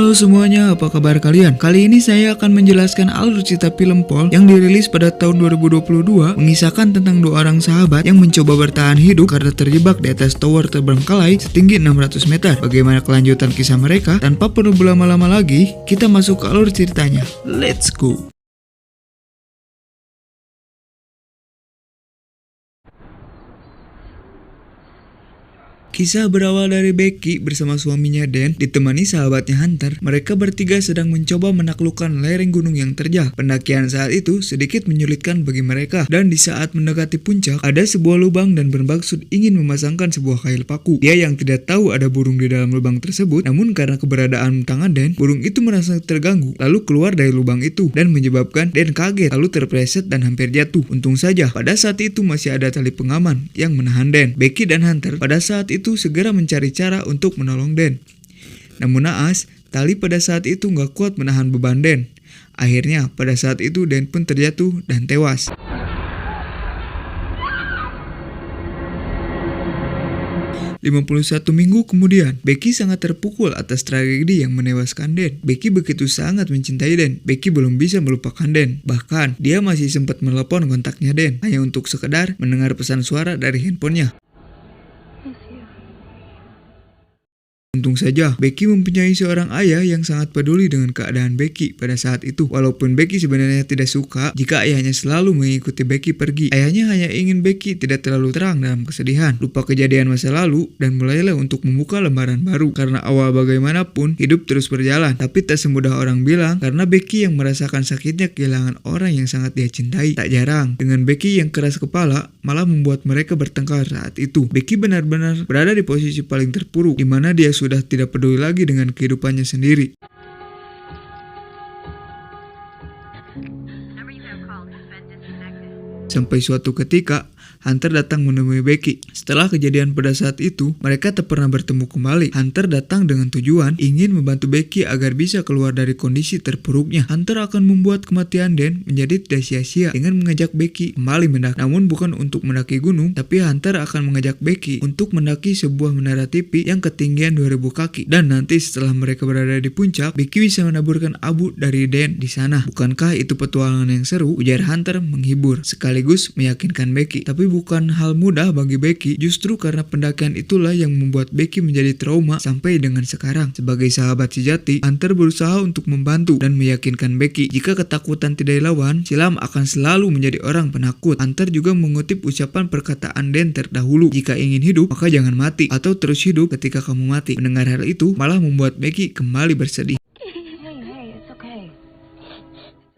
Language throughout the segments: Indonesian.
Halo semuanya, apa kabar kalian? Kali ini saya akan menjelaskan alur cerita film Paul yang dirilis pada tahun 2022, mengisahkan tentang dua orang sahabat yang mencoba bertahan hidup karena terjebak di atas tower terbengkalai setinggi 600 meter. Bagaimana kelanjutan kisah mereka? Tanpa perlu berlama-lama lagi, kita masuk ke alur ceritanya. Let's go! Kisah berawal dari Becky bersama suaminya Dan ditemani sahabatnya Hunter. Mereka bertiga sedang mencoba menaklukkan lereng gunung yang terjal. Pendakian saat itu sedikit menyulitkan bagi mereka, dan di saat mendekati puncak, ada sebuah lubang dan bermaksud ingin memasangkan sebuah kail paku. Dia yang tidak tahu ada burung di dalam lubang tersebut, namun karena keberadaan tangan Dan, burung itu merasa terganggu, lalu keluar dari lubang itu dan menyebabkan Dan kaget, lalu terpleset dan hampir jatuh. Untung saja, pada saat itu masih ada tali pengaman yang menahan Dan. Becky dan Hunter pada saat itu segera mencari cara untuk menolong Dan. Namun naas, tali pada saat itu nggak kuat menahan beban Dan. Akhirnya pada saat itu Dan pun terjatuh dan tewas. "51 minggu kemudian, Becky sangat terpukul atas tragedi yang menewaskan Dan. Becky begitu sangat mencintai Dan. Becky belum bisa melupakan Dan. Bahkan, dia masih sempat menelepon kontaknya Dan, hanya untuk sekedar mendengar pesan suara dari handphonenya. Untung saja, Becky mempunyai seorang ayah yang sangat peduli dengan keadaan Becky pada saat itu. Walaupun Becky sebenarnya tidak suka jika ayahnya selalu mengikuti Becky pergi. Ayahnya hanya ingin Becky tidak terlalu terang dalam kesedihan, lupa kejadian masa lalu, dan mulailah untuk membuka lembaran baru. Karena awal bagaimanapun, hidup terus berjalan. Tapi tak semudah orang bilang, karena Becky yang merasakan sakitnya kehilangan orang yang sangat dia cintai. Tak jarang, dengan Becky yang keras kepala, malah membuat mereka bertengkar saat itu. Becky benar-benar berada di posisi paling terpuruk, di mana dia sudah tidak peduli lagi dengan kehidupannya sendiri. Sampai suatu ketika, Hunter datang menemui Becky. Setelah kejadian pada saat itu, mereka tak pernah bertemu kembali. Hunter datang dengan tujuan ingin membantu Becky agar bisa keluar dari kondisi terpuruknya. Hunter akan membuat kematian Dan menjadi tidak sia-sia dengan mengajak Becky kembali mendaki. Namun bukan untuk mendaki gunung, tapi Hunter akan mengajak Becky untuk mendaki sebuah menara TV yang ketinggian 2000 kaki. Dan nanti setelah mereka berada di puncak, Becky bisa menaburkan abu dari Dan di sana. Bukankah itu petualangan yang seru? Ujar Hunter menghibur, sekaligus meyakinkan Becky. Tapi bukan hal mudah bagi Becky, justru karena pendakian itulah yang membuat Becky menjadi trauma sampai dengan sekarang. Sebagai sahabat sejati, Hunter berusaha untuk membantu dan meyakinkan Becky jika ketakutan tidak dilawan, silam akan selalu menjadi orang penakut. Hunter juga mengutip ucapan perkataan Dan terdahulu, jika ingin hidup, maka jangan mati, atau terus hidup ketika kamu mati. Mendengar hal itu malah membuat Becky kembali bersedih.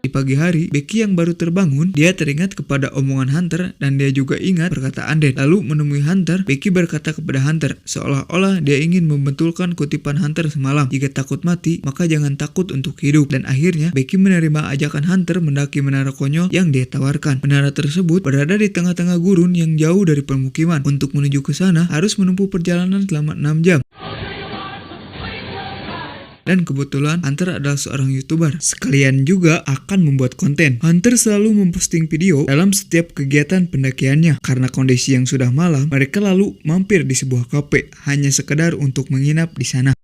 Di pagi hari, Becky yang baru terbangun, dia teringat kepada omongan Hunter dan dia juga ingat perkataan Dan. Lalu menemui Hunter, Becky berkata kepada Hunter, seolah-olah dia ingin membetulkan kutipan Hunter semalam, jika takut mati, maka jangan takut untuk hidup. Dan akhirnya, Becky menerima ajakan Hunter mendaki menara konyol yang dia tawarkan. Menara tersebut berada di tengah-tengah gurun yang jauh dari permukiman. Untuk menuju ke sana, harus menempuh perjalanan selama 6 jam. Dan kebetulan Hunter adalah seorang YouTuber, sekalian juga akan membuat konten. Hunter selalu memposting video dalam setiap kegiatan pendakiannya. Karena kondisi yang sudah malam, mereka lalu mampir di sebuah kafe, hanya sekedar untuk menginap di sana.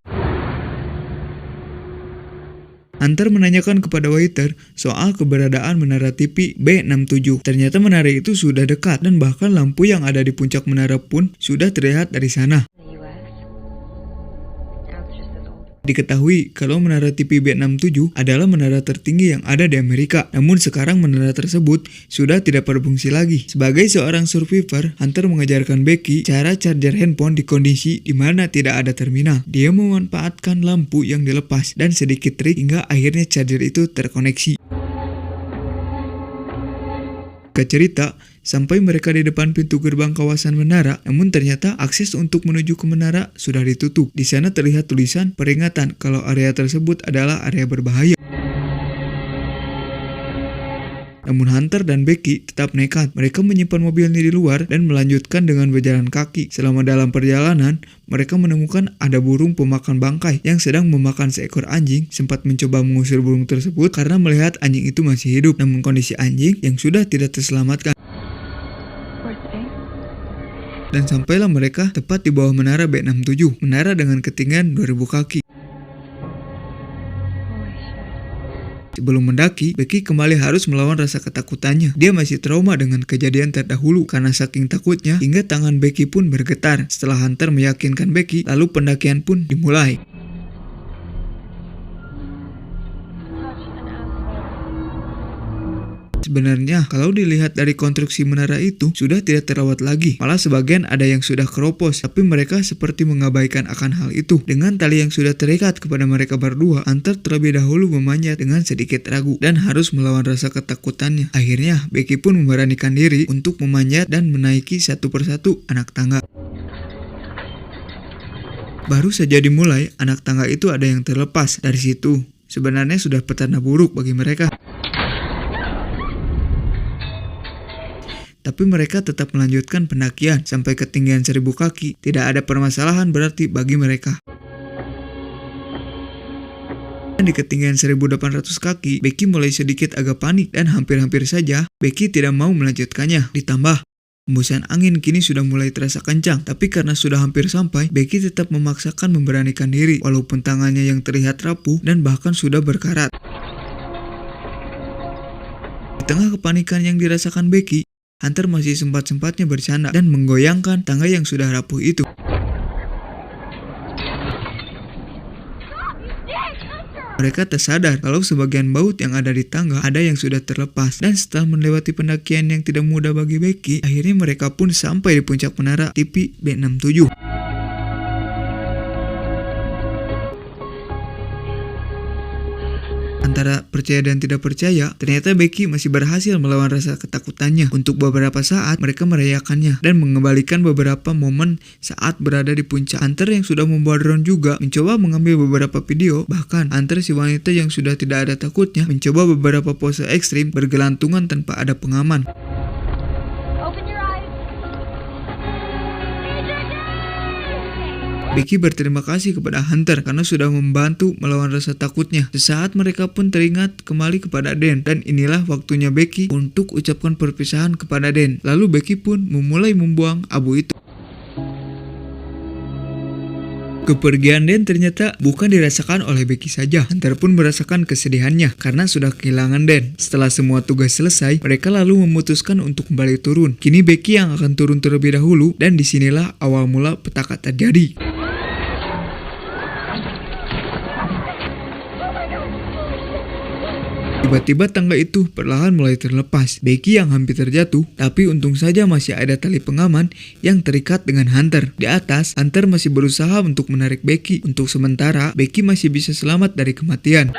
Hunter menanyakan kepada waiter soal keberadaan menara TV B67. Ternyata menara itu sudah dekat, dan bahkan lampu yang ada di puncak menara pun sudah terlihat dari sana. Diketahui kalau menara TV B67 adalah menara tertinggi yang ada di Amerika. Namun sekarang menara tersebut sudah tidak berfungsi lagi. Sebagai seorang survivor, Hunter mengajarkan Becky cara charger handphone di kondisi di mana tidak ada terminal. Dia memanfaatkan lampu yang dilepas dan sedikit trik hingga akhirnya charger itu terkoneksi. Cerita sampai mereka di depan pintu gerbang kawasan menara, namun ternyata akses untuk menuju ke menara sudah ditutup. Di sana terlihat tulisan peringatan kalau area tersebut adalah area berbahaya. Namun Hunter dan Becky tetap nekat. Mereka menyimpan mobilnya di luar dan melanjutkan dengan berjalan kaki. Selama dalam perjalanan, mereka menemukan ada burung pemakan bangkai yang sedang memakan seekor anjing. Sempat mencoba mengusir burung tersebut karena melihat anjing itu masih hidup. Namun kondisi anjing yang sudah tidak terselamatkan. Dan sampailah mereka tepat di bawah menara B67, menara dengan ketinggian 2000 kaki. Sebelum mendaki, Becky kembali harus melawan rasa ketakutannya. Dia masih trauma dengan kejadian terdahulu karena saking takutnya hingga tangan Becky pun bergetar. Setelah Hunter meyakinkan Becky, lalu pendakian pun dimulai. Sebenarnya, kalau dilihat dari konstruksi menara itu, sudah tidak terawat lagi. Malah sebagian ada yang sudah keropos, tapi mereka seperti mengabaikan akan hal itu. Dengan tali yang sudah terikat kepada mereka berdua, Hunter terlebih dahulu memanjat dengan sedikit ragu dan harus melawan rasa ketakutannya. Akhirnya, Becky pun memberanikan diri untuk memanjat dan menaiki satu persatu anak tangga. Baru saja dimulai, anak tangga itu ada yang terlepas. Dari situ, sebenarnya sudah petanda buruk bagi mereka. Tapi mereka tetap melanjutkan pendakian sampai ketinggian 1000 kaki. Tidak ada permasalahan berarti bagi mereka. Di ketinggian 1800 kaki, Becky mulai sedikit agak panik dan hampir-hampir saja Becky tidak mau melanjutkannya. Ditambah, hembusan angin kini sudah mulai terasa kencang. Tapi karena sudah hampir sampai, Becky tetap memaksakan memberanikan diri walaupun tangannya yang terlihat rapuh dan bahkan sudah berkarat. Di tengah kepanikan yang dirasakan Becky, Hunter masih sempat-sempatnya bercanda dan menggoyangkan tangga yang sudah rapuh itu. Mereka tersadar kalau sebagian baut yang ada di tangga ada yang sudah terlepas, dan setelah melewati pendakian yang tidak mudah bagi Becky, akhirnya mereka pun sampai di puncak menara TV B67. Antara percaya dan tidak percaya, ternyata Becky masih berhasil melawan rasa ketakutannya. Untuk beberapa saat, mereka merayakannya dan mengembalikan beberapa momen saat berada di puncak. Hunter yang sudah membawa drone juga mencoba mengambil beberapa video. Bahkan, Hunter si wanita yang sudah tidak ada takutnya mencoba beberapa pose ekstrim bergelantungan tanpa ada pengaman. Becky berterima kasih kepada Hunter karena sudah membantu melawan rasa takutnya. Sesaat mereka pun teringat kembali kepada Dan, dan inilah waktunya Becky untuk ucapkan perpisahan kepada Dan. Lalu Becky pun memulai membuang abu itu. Kepergian Dan ternyata bukan dirasakan oleh Becky saja. Hunter pun merasakan kesedihannya karena sudah kehilangan Dan. Setelah semua tugas selesai, mereka lalu memutuskan untuk kembali turun. Kini Becky yang akan turun terlebih dahulu, dan disinilah awal mula petaka terjadi. Tiba-tiba tangga itu perlahan mulai terlepas. Becky yang hampir terjatuh, tapi untung saja masih ada tali pengaman yang terikat dengan Hunter. Di atas, Hunter masih berusaha untuk menarik Becky. Untuk sementara, Becky masih bisa selamat dari kematian.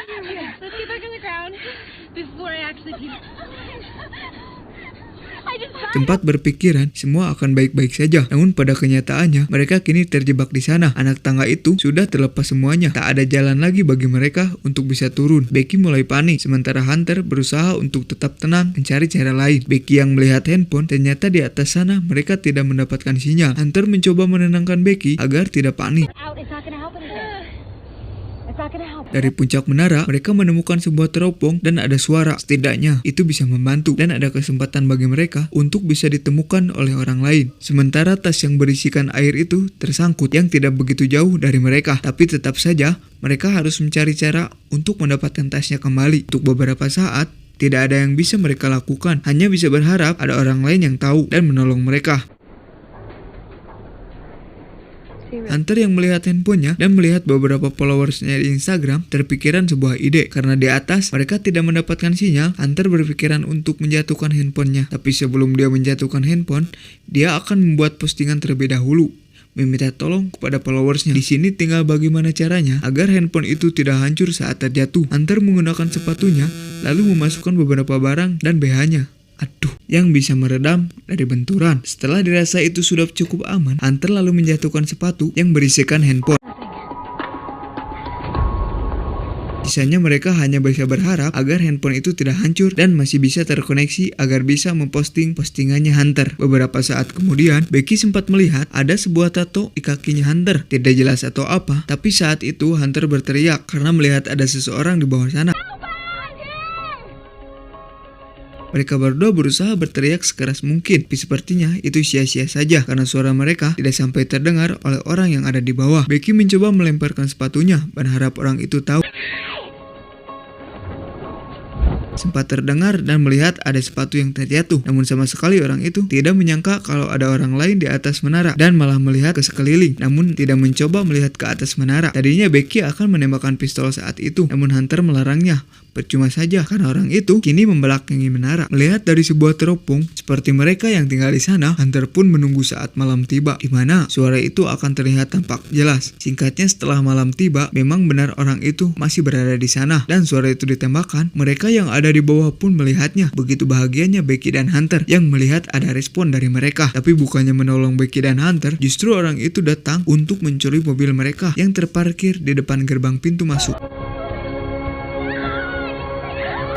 Sempat berpikiran semua akan baik-baik saja, namun pada kenyataannya mereka kini terjebak di sana. Anak tangga itu sudah terlepas semuanya, tak ada jalan lagi bagi mereka untuk bisa turun. Becky mulai panik, sementara Hunter berusaha untuk tetap tenang mencari cara lain. Becky yang melihat handphone, ternyata di atas sana mereka tidak mendapatkan sinyal. Hunter mencoba menenangkan Becky agar tidak panik. Dari puncak menara, mereka menemukan sebuah teropong dan ada suara. Setidaknya, itu bisa membantu dan ada kesempatan bagi mereka untuk bisa ditemukan oleh orang lain. Sementara tas yang berisikan air itu tersangkut yang tidak begitu jauh dari mereka. Tapi tetap saja, mereka harus mencari cara untuk mendapatkan tasnya kembali. Untuk beberapa saat, tidak ada yang bisa mereka lakukan. Hanya bisa berharap ada orang lain yang tahu dan menolong mereka. Hunter yang melihat handphonenya dan melihat beberapa followersnya di Instagram terpikiran sebuah ide. Karena di atas mereka tidak mendapatkan sinyal, Hunter berpikiran untuk menjatuhkan handphonenya. Tapi sebelum dia menjatuhkan handphone, dia akan membuat postingan terlebih dahulu, meminta tolong kepada followersnya. Di sini tinggal bagaimana caranya agar handphone itu tidak hancur saat terjatuh. Hunter menggunakan sepatunya lalu memasukkan beberapa barang dan BH-nya. Yang bisa meredam dari benturan. Setelah dirasa itu sudah cukup aman, Hunter lalu menjatuhkan sepatu yang berisikan handphone. Sisanya mereka hanya bisa berharap agar handphone itu tidak hancur dan masih bisa terkoneksi agar bisa memposting postingannya Hunter. Beberapa saat kemudian, Becky sempat melihat ada sebuah tato di kakinya Hunter. Tidak jelas atau apa, tapi saat itu Hunter berteriak karena melihat ada seseorang di bawah sana. Mereka berdua berusaha berteriak sekeras mungkin, tapi sepertinya itu sia-sia saja karena suara mereka tidak sampai terdengar oleh orang yang ada di bawah. Becky mencoba melemparkan sepatunya, berharap orang itu tahu. sempat terdengar dan melihat ada sepatu yang terjatuh. Namun sama sekali orang itu tidak menyangka kalau ada orang lain di atas menara dan malah melihat ke sekeliling, namun tidak mencoba melihat ke atas menara. Tadinya Becky akan menembakkan pistol saat itu, namun Hunter melarangnya. Percuma saja karena orang itu kini membelakangi menara. Melihat dari sebuah teropong seperti mereka yang tinggal di sana, Hunter pun menunggu saat malam tiba, di mana suara itu akan terlihat tampak jelas. Singkatnya, setelah malam tiba, memang benar orang itu masih berada di sana dan suara itu ditembakkan. Mereka yang ada di bawah pun melihatnya. Begitu bahagianya Becky dan Hunter yang melihat ada respon dari mereka. Tapi bukannya menolong Becky dan Hunter, justru orang itu datang untuk mencuri mobil mereka yang terparkir di depan gerbang pintu masuk.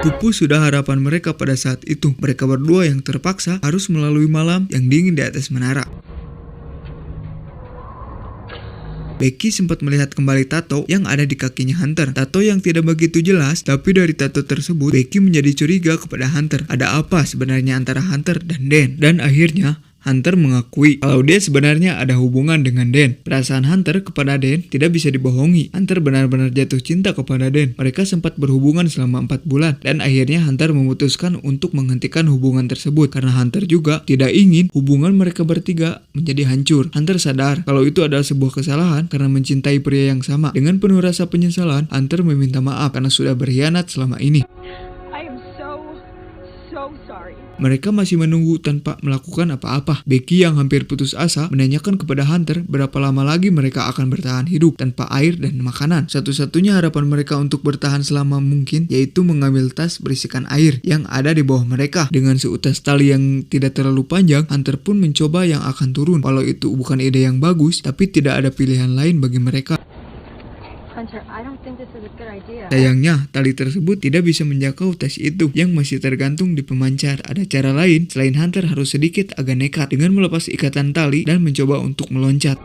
Pupus sudah harapan mereka pada saat itu. Mereka berdua yang terpaksa harus melalui malam yang dingin di atas menara. Becky sempat melihat kembali tato yang ada di kakinya Hunter. Tato yang tidak begitu jelas, tapi dari tato tersebut Becky menjadi curiga kepada Hunter. Ada apa sebenarnya antara Hunter dan Dan? Dan akhirnya Hunter mengakui kalau dia sebenarnya ada hubungan dengan Dan. Perasaan Hunter kepada Dan tidak bisa dibohongi. Hunter benar-benar jatuh cinta kepada Dan. Mereka sempat berhubungan selama 4 bulan dan akhirnya Hunter memutuskan untuk menghentikan hubungan tersebut karena Hunter juga tidak ingin hubungan mereka bertiga menjadi hancur. Hunter sadar kalau itu adalah sebuah kesalahan karena mencintai pria yang sama. Dengan penuh rasa penyesalan, Hunter meminta maaf karena sudah berkhianat selama ini. Mereka masih menunggu tanpa melakukan apa-apa. Becky yang hampir putus asa menanyakan kepada Hunter berapa lama lagi mereka akan bertahan hidup tanpa air dan makanan. Satu-satunya harapan mereka untuk bertahan selama mungkin yaitu mengambil tas berisikan air yang ada di bawah mereka. Dengan seutas tali yang tidak terlalu panjang, Hunter pun mencoba yang akan turun. Walau itu bukan ide yang bagus, tapi tidak ada pilihan lain bagi mereka. Sayangnya, tali tersebut tidak bisa menjangkau tas itu yang masih tergantung di pemancar. Ada cara lain selain Hunter harus sedikit agak nekat dengan melepas ikatan tali dan mencoba untuk meloncat.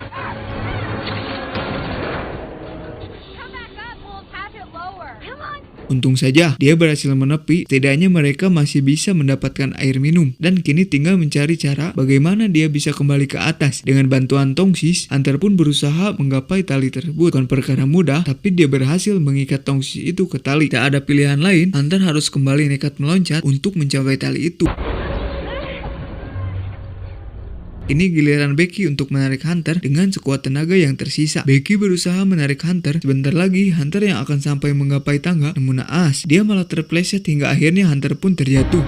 Untung saja dia berhasil menepi, setidaknya mereka masih bisa mendapatkan air minum dan kini tinggal mencari cara bagaimana dia bisa kembali ke atas. Dengan bantuan tongsis, Hunter pun berusaha menggapai tali tersebut. Bukan perkara mudah, tapi dia berhasil mengikat tongsis itu ke tali. Tak ada pilihan lain, Hunter harus kembali nekat meloncat untuk mencapai tali itu. Ini giliran Becky untuk menarik Hunter dengan sekuat tenaga yang tersisa. Becky berusaha menarik Hunter. Sebentar lagi Hunter yang akan sampai menggapai tangga, namun naas, dia malah terpleset hingga akhirnya Hunter pun terjatuh.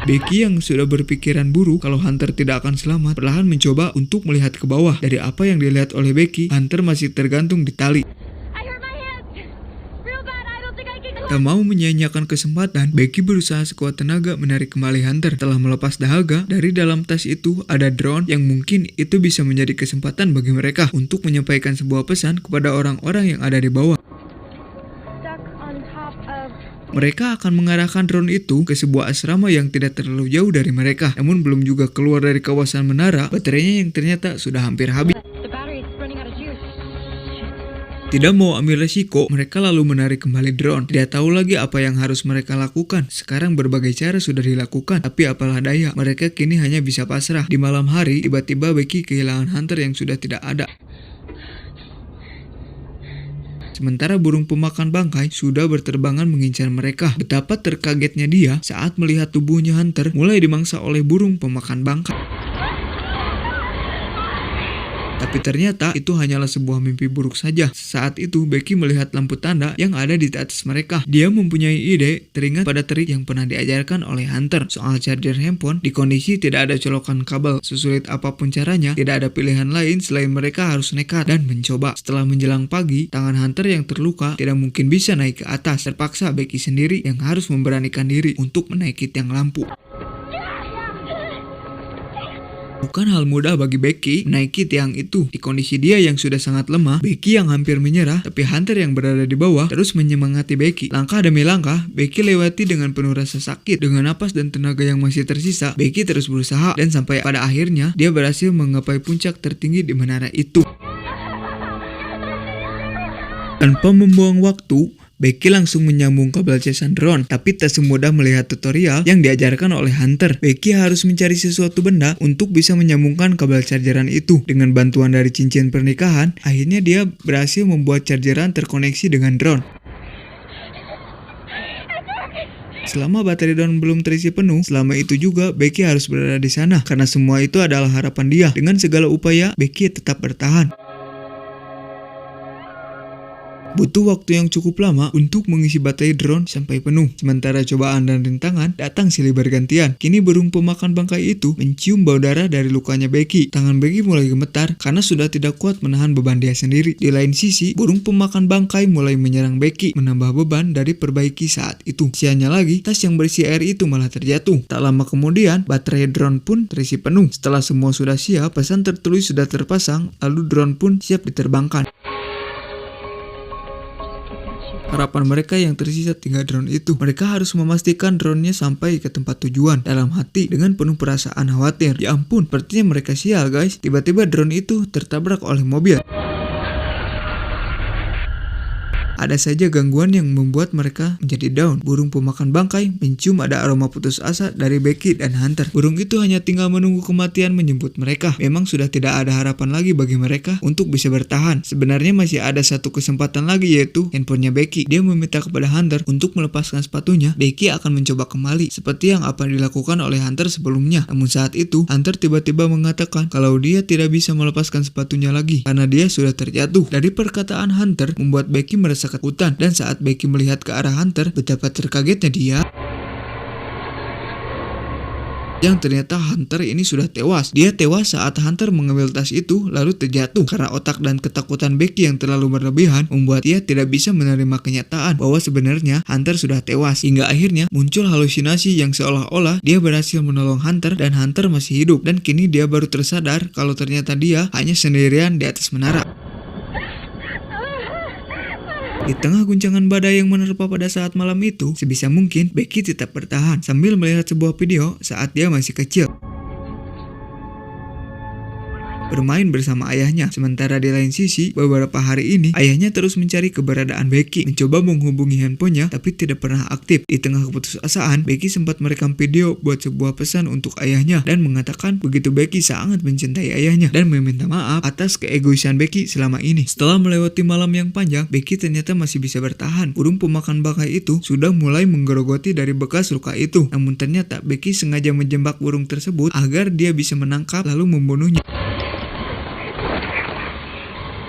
Becky yang sudah berpikiran buruk kalau Hunter tidak akan selamat, perlahan mencoba untuk melihat ke bawah. Dari apa yang dilihat oleh Becky, Hunter masih tergantung di tali. Tak mau menyia-nyiakan kesempatan, Becky berusaha sekuat tenaga menarik kembali Hunter. Setelah melepas dahaga, dari dalam tas itu ada drone yang mungkin itu bisa menjadi kesempatan bagi mereka untuk menyampaikan sebuah pesan kepada orang-orang yang ada di bawah. Mereka akan mengarahkan drone itu ke sebuah asrama yang tidak terlalu jauh dari mereka. Namun belum juga keluar dari kawasan menara, baterainya yang ternyata sudah hampir habis. Tidak mau ambil resiko, mereka lalu menarik kembali drone. Tidak tahu lagi apa yang harus mereka lakukan. Sekarang berbagai cara sudah dilakukan, tapi apalah daya, mereka kini hanya bisa pasrah. Di malam hari, tiba-tiba Becky kehilangan Hunter yang sudah tidak ada. Sementara burung pemakan bangkai sudah berterbangan mengincar mereka. Betapa terkagetnya dia saat melihat tubuhnya Hunter mulai dimangsa oleh burung pemakan bangkai. Tapi ternyata itu hanyalah sebuah mimpi buruk saja. Saat itu Becky melihat lampu tanda yang ada di atas mereka. Dia mempunyai ide teringat pada trik yang pernah diajarkan oleh Hunter soal charger handphone. Di kondisi tidak ada colokan kabel, sesulit apapun caranya, tidak ada pilihan lain selain mereka harus nekat dan mencoba. Setelah menjelang pagi, tangan Hunter yang terluka tidak mungkin bisa naik ke atas. Terpaksa Becky sendiri yang harus memberanikan diri untuk menaiki tiang lampu. Bukan hal mudah bagi Becky menaiki tiang itu. Di kondisi dia yang sudah sangat lemah, Becky yang hampir menyerah, tapi Hunter yang berada di bawah terus menyemangati Becky. Langkah demi langkah, Becky lewati dengan penuh rasa sakit. Dengan napas dan tenaga yang masih tersisa, Becky terus berusaha dan sampai pada akhirnya dia berhasil menggapai puncak tertinggi di menara itu. Tanpa membuang waktu, Becky langsung menyambung kabel casan drone, tapi tak semudah melihat tutorial yang diajarkan oleh Hunter. Becky harus mencari sesuatu benda untuk bisa menyambungkan kabel chargeran itu. Dengan bantuan dari cincin pernikahan, akhirnya dia berhasil membuat chargeran terkoneksi dengan drone. Selama baterai drone belum terisi penuh, selama itu juga Becky harus berada di sana karena semua itu adalah harapan dia. Dengan segala upaya, Becky tetap bertahan. Butuh waktu yang cukup lama untuk mengisi baterai drone sampai penuh. Sementara cobaan dan rintangan datang silih bergantian. Kini burung pemakan bangkai itu mencium bau darah dari lukanya Becky. Tangan Becky mulai gemetar karena sudah tidak kuat menahan beban dia sendiri. Di lain sisi, burung pemakan bangkai mulai menyerang Becky, menambah beban dari perbaiki saat itu. Sialnya lagi, tas yang berisi air itu malah terjatuh. Tak lama kemudian, baterai drone pun terisi penuh. Setelah semua sudah siap, pesan tertulis sudah terpasang, lalu drone pun siap diterbangkan. Harapan mereka yang tersisa tinggal drone itu. Mereka harus memastikan drone-nya sampai ke tempat tujuan. Dalam hati dengan penuh perasaan khawatir. Ya ampun, sepertinya mereka sial guys. Tiba-tiba drone itu tertabrak oleh mobil. Ada saja gangguan yang membuat mereka menjadi down. Burung pemakan bangkai mencium ada aroma putus asa dari Becky dan Hunter. Burung itu hanya tinggal menunggu kematian menjemput mereka. Memang sudah tidak ada harapan lagi bagi mereka untuk bisa bertahan. Sebenarnya masih ada satu kesempatan lagi, yaitu handphonenya Becky. Dia meminta kepada Hunter untuk melepaskan sepatunya. Becky akan mencoba kembali seperti yang apa dilakukan oleh Hunter sebelumnya. Namun saat itu Hunter tiba-tiba mengatakan kalau dia tidak bisa melepaskan sepatunya lagi karena dia sudah terjatuh. Dari perkataan Hunter membuat Becky merasa ketakutan, dan saat Becky melihat ke arah Hunter, betapa terkagetnya dia yang ternyata Hunter ini sudah tewas. Dia tewas saat Hunter mengambil tas itu lalu terjatuh. Karena otak dan ketakutan Becky yang terlalu berlebihan membuat dia tidak bisa menerima kenyataan bahwa sebenarnya Hunter sudah tewas. Hingga akhirnya muncul halusinasi yang seolah-olah dia berhasil menolong Hunter dan Hunter masih hidup, dan kini dia baru tersadar kalau ternyata dia hanya sendirian di atas menara. Di tengah guncangan badai yang menerpa pada saat malam itu, sebisa mungkin Becky tetap bertahan sambil melihat sebuah video saat dia masih kecil bermain bersama ayahnya. Sementara di lain sisi, beberapa hari ini ayahnya terus mencari keberadaan Becky, mencoba menghubungi handphonenya tapi tidak pernah aktif. Di tengah keputusasaan, Becky sempat merekam video buat sebuah pesan untuk ayahnya dan mengatakan begitu Becky sangat mencintai ayahnya dan meminta maaf atas keegoisan Becky selama ini. Setelah melewati malam yang panjang, Becky ternyata masih bisa bertahan. Burung pemakan bangkai itu sudah mulai menggerogoti dari bekas luka itu. Namun ternyata Becky sengaja menjebak burung tersebut agar dia bisa menangkap lalu membunuhnya.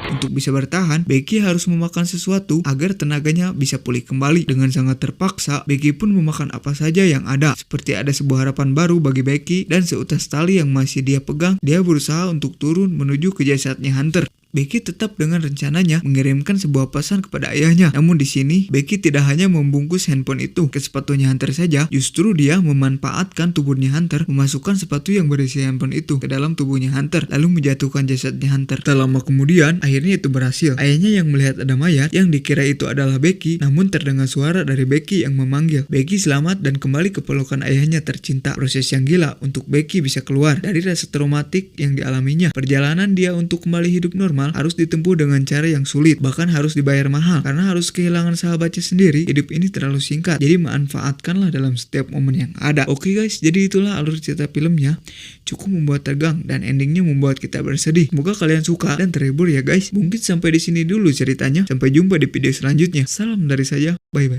Untuk bisa bertahan, Becky harus memakan sesuatu agar tenaganya bisa pulih kembali. Dengan sangat terpaksa, Becky pun memakan apa saja yang ada. Seperti ada sebuah harapan baru bagi Becky dan seutas tali yang masih dia pegang, dia berusaha untuk turun menuju ke jasadnya Hunter. Becky tetap dengan rencananya mengirimkan sebuah pesan kepada ayahnya. Namun di sini, Becky tidak hanya membungkus handphone itu ke sepatunya Hunter saja, justru dia memanfaatkan tubuhnya Hunter, memasukkan sepatu yang berisi handphone itu ke dalam tubuhnya Hunter, lalu menjatuhkan jasadnya Hunter. Tak lama kemudian, akhirnya itu berhasil. Ayahnya yang melihat ada mayat yang dikira itu adalah Becky, namun terdengar suara dari Becky yang memanggil. Becky selamat dan kembali ke pelukan ayahnya tercinta. Proses yang gila untuk Becky bisa keluar dari rasa traumatik yang dialaminya. Perjalanan dia untuk kembali hidup normal harus ditempuh dengan cara yang sulit, bahkan harus dibayar mahal karena harus kehilangan sahabatnya sendiri. Hidup ini terlalu singkat, jadi manfaatkanlah dalam setiap momen yang ada. Oke guys, jadi itulah alur cerita filmnya. Cukup membuat tegang dan endingnya membuat kita bersedih. Semoga kalian suka dan terhibur ya guys. Mungkin sampai di sini dulu ceritanya. Sampai jumpa di video selanjutnya. Salam dari saya. Bye bye.